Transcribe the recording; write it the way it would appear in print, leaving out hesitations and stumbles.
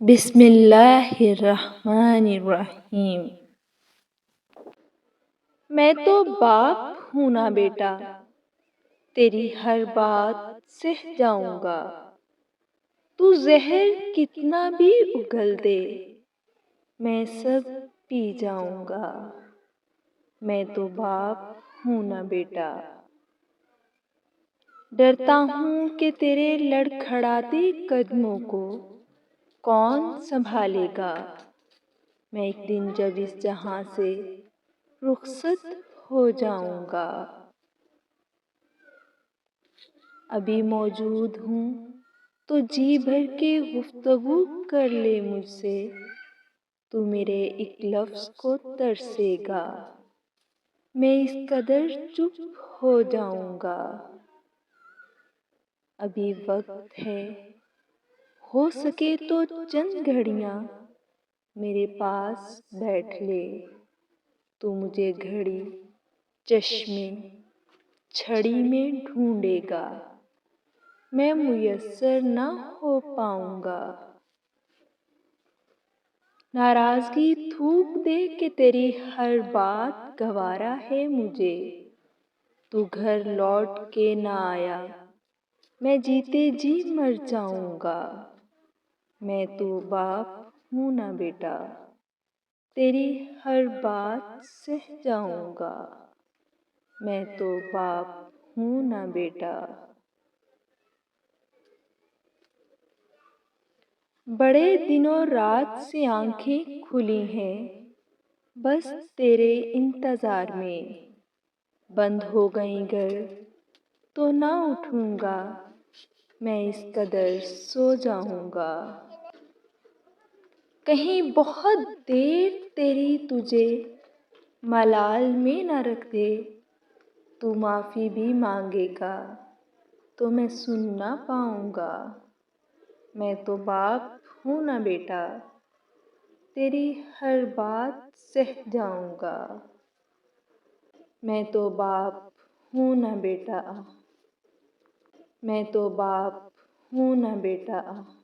बिस्मिल्लाहिर्रहमानिर्रहीम। मैं तो बाप हूँ ना बेटा, तेरी हर बात सह जाऊंगा। तू जहर कितना भी उगल दे, मैं सब पी जाऊंगा। मैं तो बाप हूँ ना बेटा। डरता हूँ कि तेरे लड़खड़ाते कदमों को कौन संभालेगा। मैं एक दिन जब इस जहां से रुखसत हो जाऊंगा। अभी मौजूद हूँ तो जी भर के गुफ्तगू कर ले मुझसे। तू मेरे एक लफ्ज को तरसेगा, मैं इस कदर चुप हो जाऊंगा। अभी वक्त है, हो सके तो चंद घड़ियां मेरे पास बैठ ले। तू मुझे घड़ी चश्मे छड़ी में ढूंढेगा, मैं मुयस्सर न हो पाऊंगा। नाराजगी थूक दे कि तेरी हर बात गवारा है मुझे। तू घर लौट के ना आया, मैं जीते जी मर जाऊंगा। मैं तो बाप हूँ ना बेटा, तेरी हर बात सह जाऊंगा। मैं तो बाप हूँ ना बेटा। बड़े दिनों रात से आंखें खुली हैं, बस तेरे इंतजार में। बंद हो गई गर तो ना उठूंगा, मैं इस कदर सो जाऊंगा। कहीं बहुत देर तेरी तुझे मलाल में न रख दे। तू माफ़ी भी मांगेगा तो मैं सुन ना पाऊंगा। मैं तो बाप हूँ ना बेटा, तेरी हर बात सह जाऊंगा। मैं तो बाप हूँ ना बेटा, मैं तो बाप हूँ ना बेटा।